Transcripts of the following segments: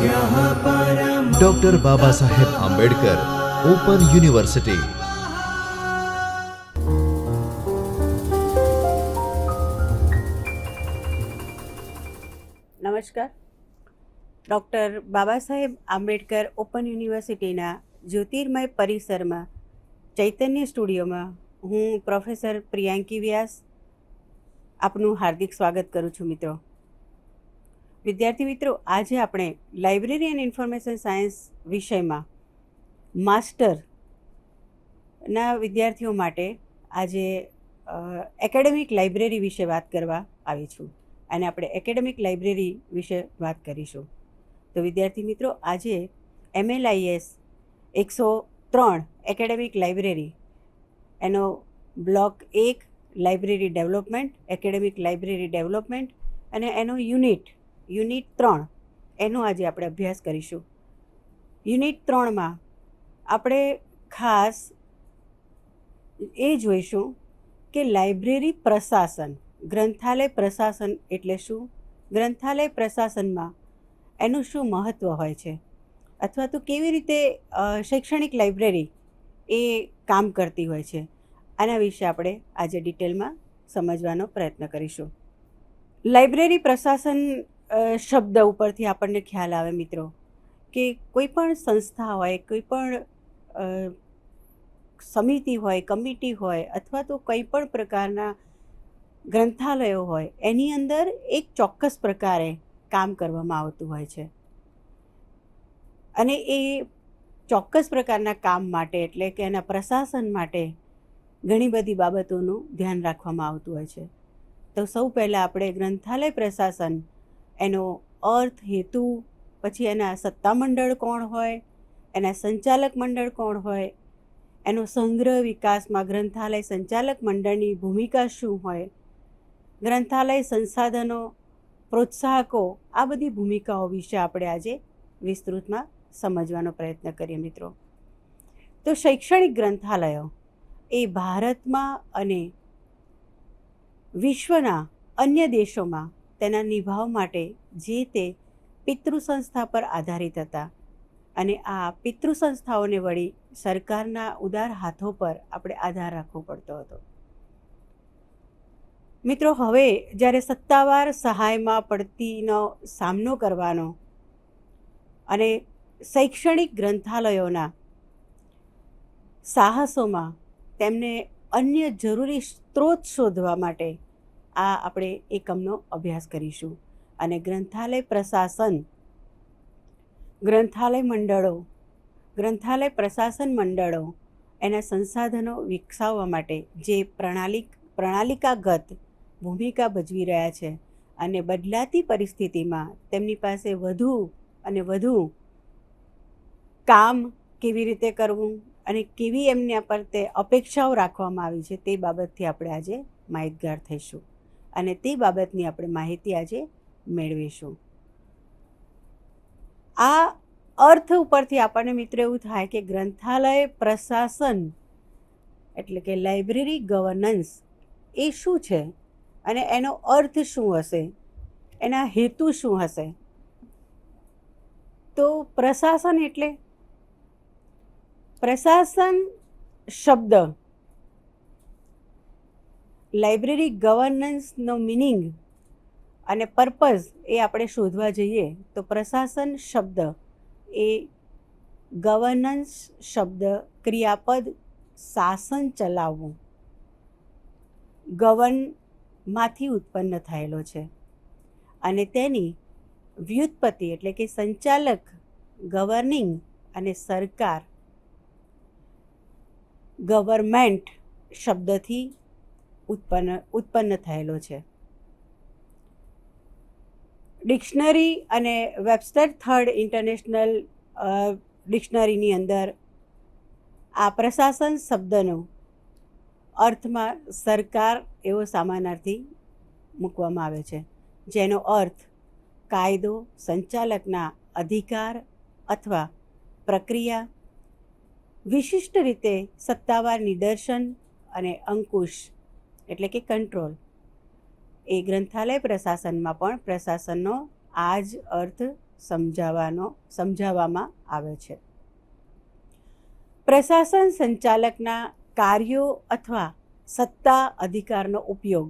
Doctor Baba Saheb Ambedkar open university. નમસ્કાર. Doctor Baba Saheb Ambedkar open યુનિવર્સિટીના જ્યોતિર્મય પરિસરમાં ચૈતન્ય સ્ટુડિયોમાં હું પ્રોફેસર પ્રિયાંકી વ્યાસ આપનું હાર્દિક સ્વાગત કરું છું. મિત્રો, વિદ્યાર્થી મિત્રો, આજે આપણે લાઇબ્રેરી એન્ડ ઇન્ફોર્મેશન સાયન્સ વિષયમાં માસ્ટરના વિદ્યાર્થીઓ માટે આજે એકેડેમિક લાઇબ્રેરી વિશે વાત કરવા આવી છું અને આપણે એકેડેમિક લાઇબ્રેરી વિશે વાત કરીશું. તો વિદ્યાર્થી મિત્રો, આજે MLIS 103 એકેડેમિક લાઇબ્રેરી એનો block 1 library development, academic library development અને એનો યુનિટ 3 એનો આજે આપણે અભ્યાસ કરીશું. યુનિટ 3માં આપણે ખાસ એ જોઈશું કે લાઇબ્રેરી પ્રશાસન, ગ્રંથાલય પ્રશાસન એટલે શું, ગ્રંથાલય પ્રશાસનમાં એનું શું મહત્ત્વ હોય છે, અથવા તો કેવી રીતે શૈક્ષણિક લાઇબ્રેરી એ કામ કરતી હોય છે, આના વિશે આપણે આજે ડિટેલમાં સમજવાનો પ્રયત્ન કરીશું. લાઇબ્રેરી પ્રશાસન શબ્દ ઉપરથી આપણને ખ્યાલ આવે મિત્રો કે કોઈ પણ સંસ્થા હોય, કોઈ પણ સમિતિ હોય, કમિટી હોય, અથવા તો કંઈ પણ પ્રકારના ગ્રંથાલયો હોય, એની અંદર એક ચોક્કસ પ્રકારે કામ કરવામાં આવતું હોય છે અને એ ચોક્કસ પ્રકારના કામ માટે એટલે કે એના પ્રશાસન માટે ઘણી બધી બાબતોનું ધ્યાન રાખવામાં આવતું હોય છે. તો સૌ પહેલાં આપણે ગ્રંથાલય પ્રશાસન, એનો અર્થ, હેતુ, પછી એના સત્તામંડળ કોણ હોય, એના સંચાલક મંડળ કોણ હોય, એનો સંગ્રહ વિકાસમાં ગ્રંથાલય સંચાલક મંડળની ભૂમિકા શું હોય, ગ્રંથાલય સંસાધનો, પ્રોત્સાહકો, આ બધી ભૂમિકાઓ વિશે આપણે આજે વિસ્તૃતમાં સમજવાનો પ્રયત્ન કરીએ. મિત્રો, તો શૈક્ષણિક ગ્રંથાલયો એ ભારતમાં અને વિશ્વના અન્ય દેશોમાં તેના નિભાવ માટે જે તે પિતૃ સંસ્થા પર આધારિત હતા અને આ પિતૃ સંસ્થાઓને વળી સરકારના ઉદાર હાથો પર આપણે આધાર રાખવો પડતો હતો. મિત્રો, હવે જ્યારે સત્તાવાર સહાયમાં પડતીનો સામનો કરવાનો અને શૈક્ષણિક ગ્રંથાલયોના સાહસોમાં તેમને અન્ય જરૂરી સ્ત્રોત શોધવા માટે આ આપણે એકમનો અભ્યાસ કરીશું. અને ગ્રંથાલય પ્રશાસન, ગ્રંથાલય પ્રશાસન મંડળો એના સંસાધનો વિકસાવવા માટે જે પ્રણાલિકાગત ભૂમિકા ભજવી રહ્યા છે અને બદલાતી પરિસ્થિતિમાં તેમની પાસે વધુ અને વધુ કામ કેવી રીતે કરવું અને કેવી એમના પર તે અપેક્ષાઓ રાખવામાં આવી છે તે બાબતથી આપણે આજે માહિતગાર થઈશું અને તે બાબતની આપણે માહિતી આજે મેળવીશું. આ અર્થ ઉપરથી આપણને મિત્રો એવું થાય કે ગ્રંથાલય પ્રશાસન એટલે કે લાઇબ્રેરી ગવર્નન્સ એ શું છે અને એનો અર્થ શું હશે, એના હેતુ શું હશે. તો પ્રશાસન એટલે, પ્રશાસન શબ્દ, લાઇબ્રેરી ગવર્નન્સનો મિનિંગ અને પર્પઝ એ આપણે શોધવા જઈએ તો પ્રશાસન શબ્દ એ ગવર્નન્સ શબ્દ ક્રિયાપદ શાસન ચલાવવું, ગવર્નમાંથી ઉત્પન્ન થયેલો છે અને તેની વ્યુત્પત્તિ એટલે કે સંચાલક, ગવર્નિંગ અને સરકાર, ગવર્મેન્ટ શબ્દથી ઉત્પન્ન થયેલો છે. ડિક્શનરી અને વેબસ્ટર થર્ડ ઇન્ટરનેશનલ ડિક્શનરીની અંદર આ પ્રશાસન શબ્દનો અર્થમાં સરકાર એવો સમાનાર્થી મૂકવામાં આવે છે, જેનો અર્થ કાયદો, સંચાલકના અધિકાર અથવા પ્રક્રિયા, વિશિષ્ટ રીતે સત્તાવાર નિદર્શન અને અંકુશ એટલે કે કંટ્રોલ. એ ગ્રંથાલય પ્રશાસનમાં પણ પ્રશાસનનો આ જ અર્થ સમજાવવામાં આવે છે. પ્રશાસન સંચાલકના કાર્યો અથવા સત્તા અધિકારનો ઉપયોગ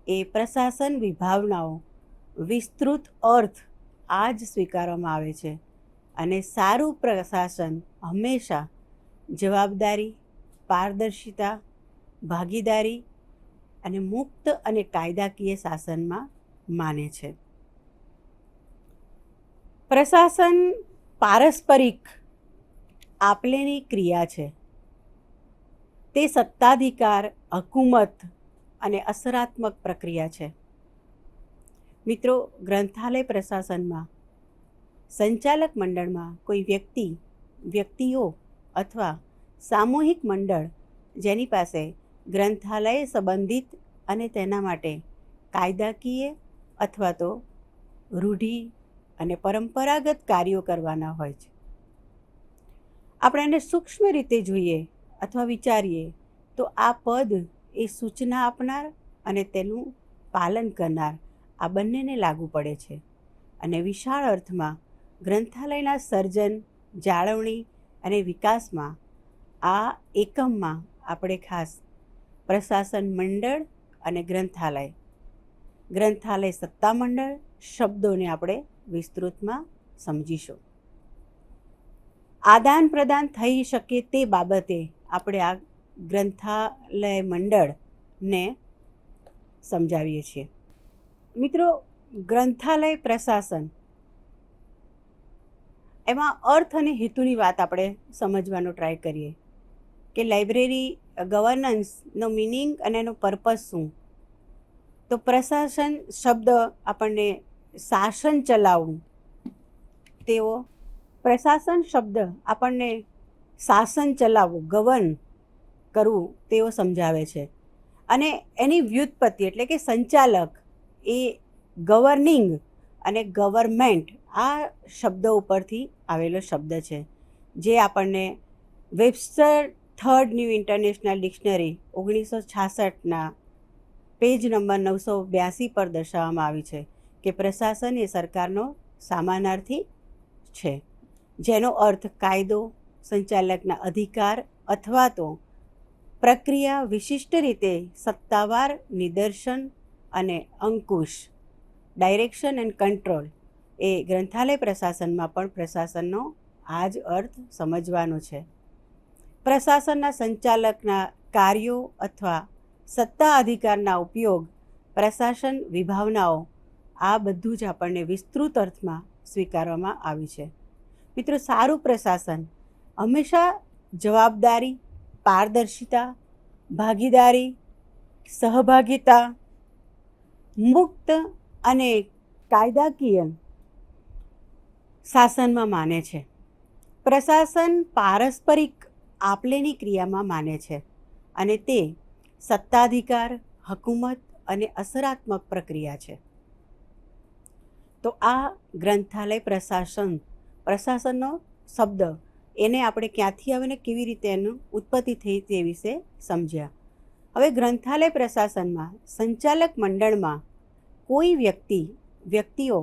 એ પ્રશાસન વિભાવનાઓ વિસ્તૃત અર્થ આ જ સ્વીકારવામાં આવે છે. અને સારું પ્રશાસન હંમેશા જવાબદારી, પારદર્શિતા, ભાગીદારી અને મુક્ત અને કાયદાકીય શાસનમાં માને છે. પ્રશાસન પારસ્પરિક આપલેની ક્રિયા છે. તે સત્તાધિકાર, હકૂમત અને અસરાત્મક પ્રક્રિયા છે. મિત્રો, ગ્રંથાલય પ્રશાસનમાં સંચાલક મંડળમાં કોઈ વ્યક્તિઓ અથવા સામૂહિક મંડળ જેની પાસે ગ્રંથાલય સંબંધિત અને તેના માટે કાયદાકીય અથવા તો રૂઢિ અને પરંપરાગત કાર્યો કરવાના હોય છે. આપણે એને સૂક્ષ્મ રીતે જોઈએ અથવા વિચારીએ તો આ પદ એ સૂચના આપનાર અને તેનું પાલન કરનાર આ બંનેને લાગુ પડે છે. અને વિશાળ અર્થમાં ગ્રંથાલયના સર્જન, જાળવણી અને વિકાસમાં આ એકમમાં આપણે ખાસ પ્રશાસન મંડળ અને ગ્રંથાલય સત્તામંડળ શબ્દોને આપણે વિસ્તૃતમાં સમજીશું. આદાન પ્રદાન થઈ શકે તે બાબતે આપણે આ ગ્રંથાલય મંડળને સમજાવીએ છીએ. મિત્રો, ગ્રંથાલય પ્રશાસન એમાં અર્થ અને હેતુની વાત આપણે સમજવાનો ટ્રાય કરીએ કે લાઇબ્રેરી ગવર્નન્સનો મિનિંગ અને એનો પર્પઝ શું. તો પ્રશાસન શબ્દ આપણને શાસન ચલાવવું, પ્રશાસન શબ્દ આપણને શાસન ચલાવવું, ગવર્ન કરવું તેઓ સમજાવે છે. અને એની વ્યુત્પત્તિ એટલે કે સંચાલક એ ગવર્નિંગ અને ગવર્મેન્ટ આ શબ્દો ઉપરથી આવેલો શબ્દ છે, જે આપણને Webster third new international dictionary 1966ના પેજ નંબર 982 પર દર્શાવવામાં આવી છે કે પ્રશાસન એ સરકારનો સમાનાર્થી છે, જેનો અર્થ કાયદો, સંચાલકના અધિકાર અથવા તો પ્રક્રિયા વિશિષ્ટ રીતે સત્તાવાર નિદર્શન અને અંકુશ, ડાયરેક્શન એન્ડ કંટ્રોલ એ ગ્રંથાલય પ્રશાસનમાં પણ પ્રશાસનનો આ જ અર્થ સમજવાનો છે. પ્રશાસનના સંચાલકના કાર્યો અથવા સત્તા અધિકારના ઉપયોગ, પ્રશાસન વિભાવનાઓ આ બધું જ આપણને વિસ્તૃત અર્થમાં સ્વીકારવામાં આવ્યું છે. મિત્રો, સારું પ્રશાસન હંમેશા જવાબદારી, પારદર્શિતા, ભાગીદારી, સહભાગિતા, મુક્ત અને કાયદાકીય શાસનમાં માને છે. પ્રશાસન પારસ્પરિક આપલેની ક્રિયામાં માને છે અને તે સત્તાધિકાર, હકૂમત અને અસરાત્મક પ્રક્રિયા છે. તો આ ગ્રંથાલય પ્રશાસનનો શબ્દ એને આપણે ક્યાંથી આવે ને કેવી રીતે એનું ઉત્પત્તિ થઈ તે વિશે સમજ્યા. હવે ગ્રંથાલય પ્રશાસનમાં સંચાલક મંડળમાં કોઈ વ્યક્તિઓ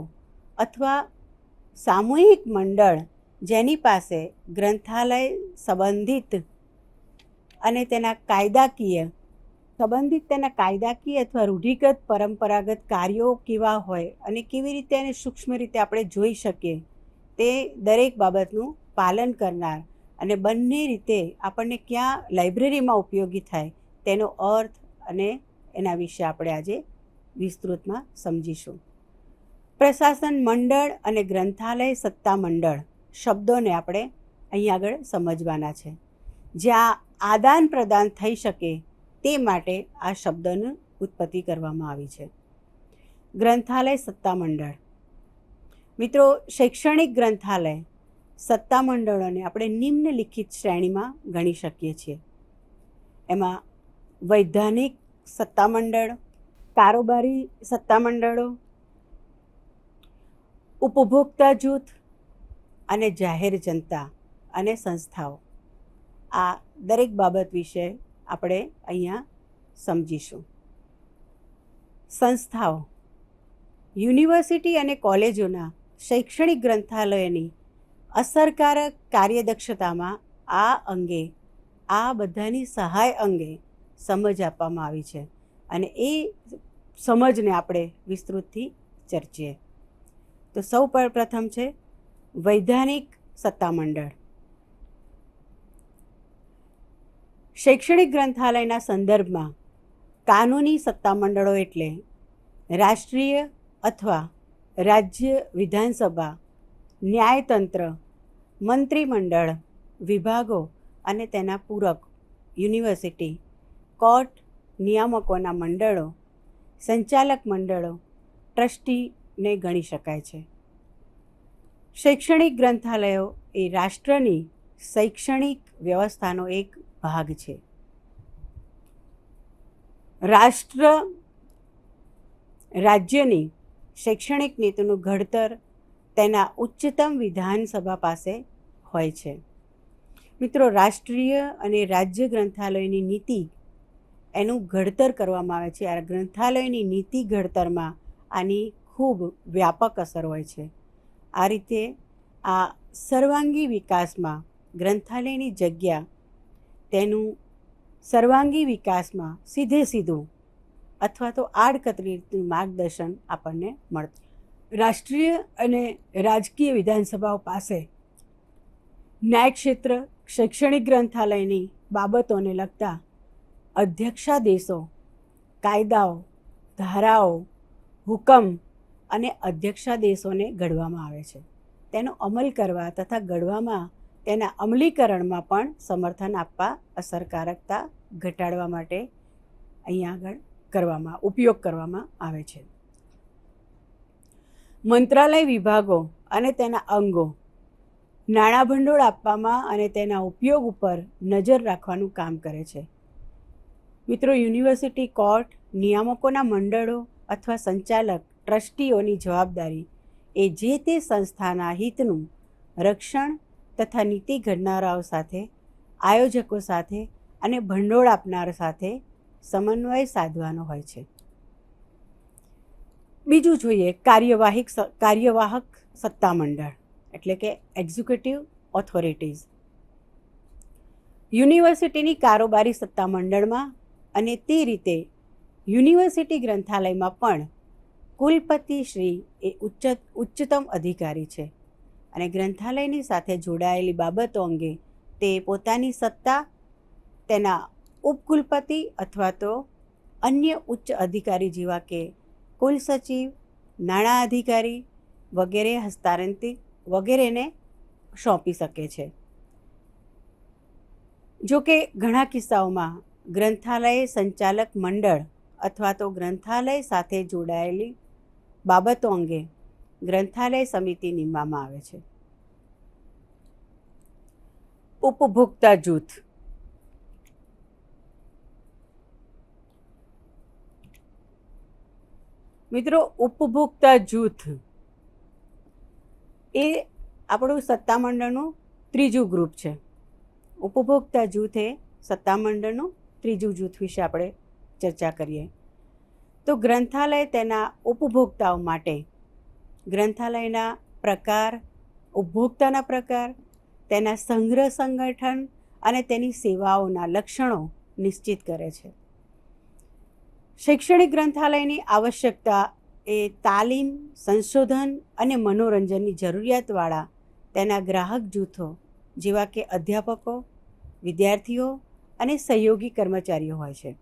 અથવા સામૂહિક મંડળ જેની પાસે ગ્રંથાલય સંબંધિત અને તેના કાયદાકીય અથવા રૂઢિગત પરંપરાગત કાર્યો કેવા હોય અને કેવી રીતે એને સૂક્ષ્મ રીતે આપણે જોઈ શકીએ તે દરેક બાબતનું પાલન કરનાર અને બંને રીતે આપણને ક્યાં લાઇબ્રેરીમાં ઉપયોગી થાય તેનો અર્થ અને એના વિશે આપણે આજે વિસ્તૃતમાં સમજીશું. પ્રશાસન મંડળ અને ગ્રંથાલય સત્તા મંડળ શબ્દોને આપણે અહીં આગળ સમજવાના છે. જ્યાં આદાન પ્રદાન થઈ શકે તે માટે આ શબ્દની ઉત્પત્તિ કરવામાં આવી છે. ગ્રંથાલય સત્તા મંડળ. મિત્રો, શૈક્ષણિક ગ્રંથાલય સત્તા મંડળોને આપણે નિમ્નલિખિત શ્રેણીમાં ગણી શકીએ છીએ. એમાં વૈધાનિક સત્તામંડળ, કારોબારી સત્તામંડળો, ઉપભોક્તા જૂથ અને જાહેર જનતા અને સંસ્થાઓ આ દરેક બાબત વિશે આપણે અહીંયા સમજીશું. સંસ્થાઓ યુનિવર્સિટી અને કોલેજોના શૈક્ષણિક ગ્રંથાલયોની અસરકારક કાર્યદક્ષતામાં આ અંગે, આ બધાની સહાય અંગે સમજ આપવામાં આવી છે અને એ સમજને આપણે વિસ્તૃતથી ચર્ચીએ. તો સૌ પ્રથમ છે વૈધાનિક સત્તામંડળ. શૈક્ષણિક ગ્રંથાલયના સંદર્ભમાં કાનૂની સત્તામંડળો એટલે રાષ્ટ્રીય અથવા રાજ્ય વિધાનસભા, ન્યાયતંત્ર, મંત્રીમંડળ, વિભાગો અને તેના પૂરક, યુનિવર્સિટી, કોર્ટ, નિયામકોના મંડળો, સંચાલક મંડળો, ટ્રસ્ટીને ગણી શકાય છે. શૈક્ષણિક ગ્રંથાલયો એ રાષ્ટ્રની શૈક્ષણિક વ્યવસ્થાનો એક ભાગ છે. રાષ્ટ્ર રાજ્યની શૈક્ષણિક નીતિનું ઘડતર તેના ઉચ્ચતમ વિધાનસભા પાસે હોય છે. મિત્રો, રાષ્ટ્રીય અને રાજ્ય ગ્રંથાલયોની નીતિ એનું ઘડતર કરવામાં આવે છે. આ ગ્રંથાલયોની નીતિ ઘડતરમાં આની ખૂબ વ્યાપક અસર હોય છે. આ રીતે આ સર્વાંગી વિકાસમાં ગ્રંથાલયની જગ્યા તેનું સર્વાંગી વિકાસમાં સીધું અથવા તો આડકતરી રીતનું માર્ગદર્શન આપણને મળતું. રાષ્ટ્રીય અને રાજકીય વિધાનસભાઓ પાસે ન્યાય ક્ષેત્ર શૈક્ષણિક ગ્રંથાલયની બાબતોને લગતા અધ્યક્ષાદેશો, કાયદાઓ, ધારાઓ, હુકમ અને અધ્યક્ષાદેશોને ઘડવામાં આવે છે. તેનો અમલ કરવા તથા ઘડવામાં, તેના અમલીકરણમાં પણ સમર્થન આપવા, અસરકારકતા ઘટાડવા માટે અહીંયા આગળ ઉપયોગ કરવામાં આવે છે. મંત્રાલય વિભાગો અને તેના અંગો નાણાં ભંડોળ આપવામાં અને તેના ઉપયોગ ઉપર નજર રાખવાનું કામ કરે છે. મિત્રો, યુનિવર્સિટી, કોર્ટ, નિયામકોના મંડળો અથવા સંચાલક ટ્રસ્ટીઓની જવાબદારી એ જે તે સંસ્થાના હિતનું રક્ષણ તથા નીતિ ઘડનારાઓ સાથે, આયોજકો સાથે અને ભંડોળ આપનાર સાથે સમન્વય સાધવાનો હોય છે. બીજું જોઈએ કાર્યવાહક સત્તામંડળ એટલે કે એક્ઝિક્યુટિવ ઓથોરિટીઝ. યુનિવર્સિટીની કારોબારી સત્તામંડળમાં અને તે રીતે યુનિવર્સિટી ગ્રંથાલયમાં પણ કુલપતિ શ્રી એ ઉચ્ચતમ અધિકારી છે અને ગ્રંથાલયની સાથે જોડાયેલી બાબતો અંગે તે પોતાની સત્તા તેના ઉપકુલપતિ અથવા તો અન્ય ઉચ્ચ અધિકારી જેવા કે કુલસચિવ, નાણાં અધિકારી વગેરે હસ્તાંતરિત વગેરેને સોંપી શકે છે. જો કે ઘણા કિસ્સાઓમાં ગ્રંથાલય સંચાલક મંડળ અથવા તો ગ્રંથાલય સાથે જોડાયેલી બાબતો અંગે ગ્રંથાલય સમિતિ નીમવામાં આવે છે. ઉપભોક્તા જૂથ. મિત્રો, ઉપભોક્તા જૂથ એ આપણું સત્તામંડળનું ત્રીજું ગ્રુપ છે. ઉપભોક્તા જૂથ એ સત્તામંડળનું ત્રીજું જૂથ વિશે આપણે ચર્ચા કરીએ. તો ગ્રંથાલય તેના ઉપભોક્તાઓ માટે ગ્રંથાલયના પ્રકાર, ઉપભોક્તાના પ્રકાર, તેના સંગ્રહ સંગઠન અને તેની સેવાઓના લક્ષણો નિશ્ચિત કરે છે. શૈક્ષણિક ગ્રંથાલયની આવશ્યકતા એ તાલીમ, સંશોધન અને મનોરંજનની જરૂરિયાતવાળા તેના ગ્રાહક જૂથો જેવા કે અધ્યાપકો, વિદ્યાર્થીઓ અને સહયોગી કર્મચારીઓ હોય છે.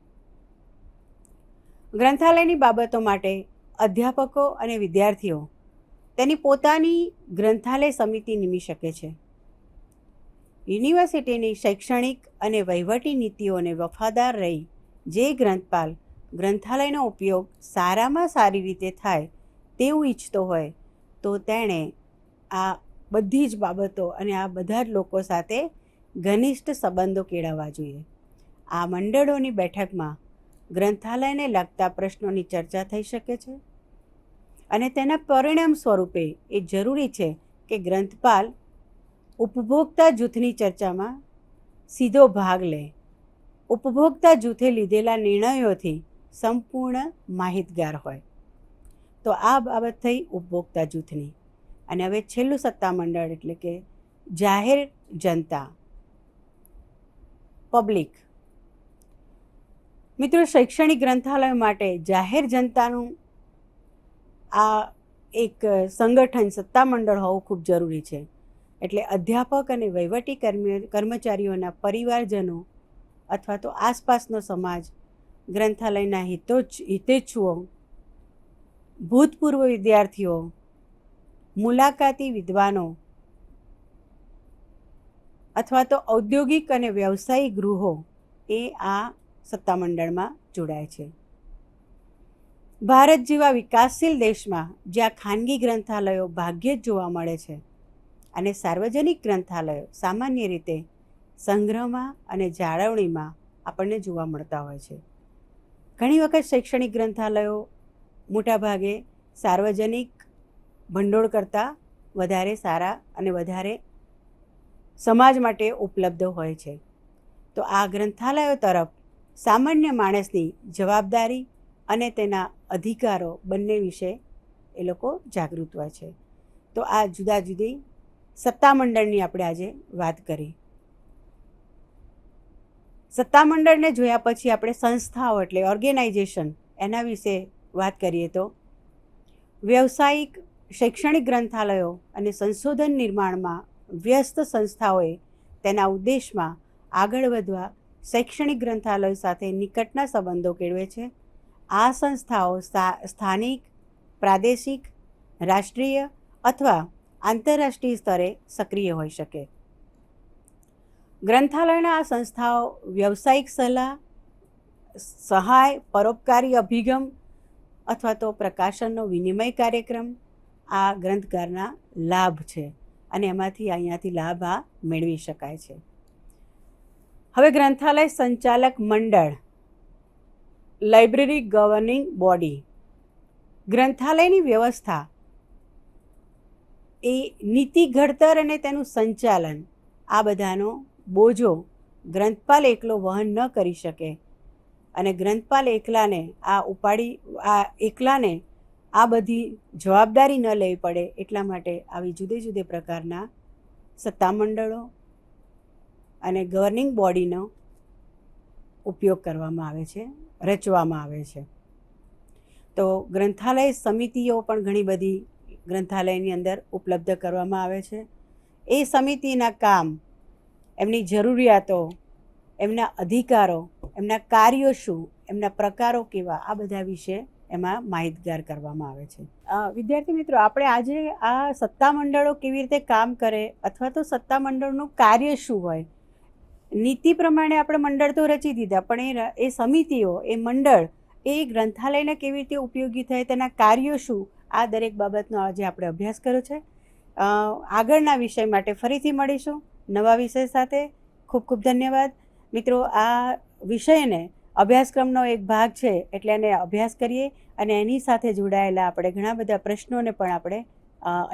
ગ્રંથાલયની બાબતો માટે અધ્યાપકો અને વિદ્યાર્થીઓ તેની પોતાની ગ્રંથાલય સમિતિ નિમી શકે છે. યુનિવર્સિટીની શૈક્ષણિક અને વહીવટી નીતિઓને વફાદાર રહી જે ગ્રંથપાલ ગ્રંથાલયનો ઉપયોગ સારામાં સારી રીતે થાય તેવું ઈચ્છતો હોય તો તેણે આ બધી જ બાબતો અને આ બધા જ લોકો સાથે ઘનિષ્ઠ સંબંધો કેળવવા જોઈએ. આ મંડળોની બેઠકમાં ગ્રંથાલયને લગતા પ્રશ્નોની ચર્ચા થઈ શકે છે અને તેના પરિણામ સ્વરૂપે એ જરૂરી છે કે ગ્રંથપાલ ઉપભોક્તા જૂથની ચર્ચામાં સીધો ભાગ લે, ઉપભોક્તા જૂથે લીધેલા નિર્ણયોથી સંપૂર્ણ માહિતગાર હોય. તો આ બાબત થઈ ઉપભોક્તા જૂથની. અને હવે છેલ્લું સત્તામંડળ એટલે કે જાહેર જનતા, પબ્લિક. મિત્રો, શૈક્ષણિક ગ્રંથાલય માટે જાહેર જનતાનું આ એક સંગઠન સત્તામંડળ હોવું ખૂબ જરૂરી છે. એટલે અધ્યાપક અને વહીવટી કર્મચારીઓના પરિવારજનો અથવા તો આસપાસનો સમાજ, ગ્રંથાલયના હિતેચ્છુઓ, ભૂતપૂર્વ વિદ્યાર્થીઓ, મુલાકાતી વિદ્વાનો અથવા તો ઔદ્યોગિક અને વ્યવસાયિક ગૃહો એ આ સત્તામંડળમાં જોડાય છે. ભારત જેવા વિકાસશીલ દેશમાં જ્યાં ખાનગી ગ્રંથાલયો ભાગ્યે જ જોવા મળે છે અને સાર્વજનિક ગ્રંથાલયો સામાન્ય રીતે સંગ્રહમાં અને જાળવણીમાં આપણને જોવા મળતા હોય છે. ઘણી વખત શૈક્ષણિક ગ્રંથાલયો મોટાભાગે સાર્વજનિક ભંડોળ કરતાં વધારે સારા અને વધારે સમાજ માટે ઉપલબ્ધ હોય છે. તો આ ગ્રંથાલયો તરફ સામાન્ય માણસની જવાબદારી અને તેના અધિકારો બંને વિશે એ લોકો જાગૃત હોય છે. તો આ જુદા જુદી સત્તામંડળની આપણે આજે વાત કરી. સત્તામંડળને જોયા પછી આપણે સંસ્થાઓ એટલે ઓર્ગેનાઇઝેશન એના વિશે વાત કરીએ તો વ્યવસાયિક શૈક્ષણિક ગ્રંથાલયો અને સંશોધન નિર્માણમાં વ્યસ્ત સંસ્થાઓએ તેના ઉદ્દેશમાં આગળ વધવા શૈક્ષણિક ગ્રંથાલયો સાથે નિકટના સંબંધો કેળવે છે. આ સંસ્થાઓ સ્થાનિક, પ્રાદેશિક, રાષ્ટ્રીય અથવા આંતરરાષ્ટ્રીય સ્તરે સક્રિય હોઈ શકે. ગ્રંથાલયના આ સંસ્થાઓ વ્યવસાયિક સલાહ, સહાય, પરોપકારી અભિગમ અથવા તો પ્રકાશનનો વિનિમય કાર્યક્રમ આ ગ્રંથકારના લાભ છે અને અહીંયાથી લાભ આ મેળવી શકાય છે. હવે ગ્રંથાલય સંચાલક મંડળ, લાઇબ્રેરી ગવર્નિંગ બોડી. ગ્રંથાલયની વ્યવસ્થા એ નીતિ ઘડતર અને તેનું સંચાલન આ બધાનો બોજો ગ્રંથપાલ એકલો વહન ન કરી શકે અને ગ્રંથપાલ એકલાને આ બધી જવાબદારી ન લેવી પડે એટલા માટે આવી જુદે જુદે પ્રકારના સત્તામંડળો અને ગવર્નિંગ બોડીનો ઉપયોગ કરવામાં આવે છે, રચવામાં આવે છે. તો ગ્રંથાલય સમિતિઓ પણ ઘણી બધી ગ્રંથાલયની અંદર ઉપલબ્ધ કરવામાં આવે છે. એ સમિતિના કામ, એમની જરૂરિયાતો, એમના અધિકારો, એમના કાર્યો શું, એમના પ્રકારો કેવા, આ બધા વિશે એમાં માહિતગાર કરવામાં આવે છે. વિદ્યાર્થી મિત્રો, આપણે આજે આ સત્તામંડળો કેવી રીતે કામ કરે અથવા તો સત્તામંડળનું કાર્ય શું હોય, નીતિ પ્રમાણે આપણે મંડળ તો રચી દીધા, પણ એ સમિતિઓ, એ મંડળ એ ગ્રંથાલયને કેવી રીતે ઉપયોગી થાય, તેના કાર્યો શું, આ દરેક બાબતનો આજે આપણે અભ્યાસ કર્યો છે. આગળના વિષય માટે ફરીથી મળીશું નવા વિષય સાથે. ખૂબ ખૂબ ધન્યવાદ મિત્રો. આ વિષયને અભ્યાસક્રમનો એક ભાગ છે એટલે એને અભ્યાસ કરીએ અને એની સાથે જોડાયેલા આપણે ઘણા બધા પ્રશ્નોને પણ આપણે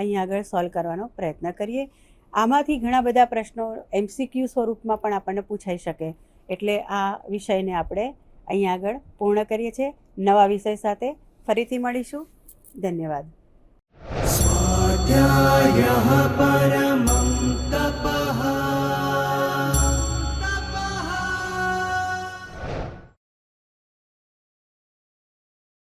અહીં આગળ સોલ્વ કરવાનો પ્રયત્ન કરીએ. આમાંથી ઘણા બધા પ્રશ્નો MCQ સ્વરૂપમાં પણ આપણને પૂછાઈ શકે, એટલે આ વિષયને આપણે અહીં આગળ પૂર્ણ કરીએ છીએ. નવા વિષય સાથે ફરીથી મળીશું. ધન્યવાદ. સ્વાધ્યાયઃ પરમં તપ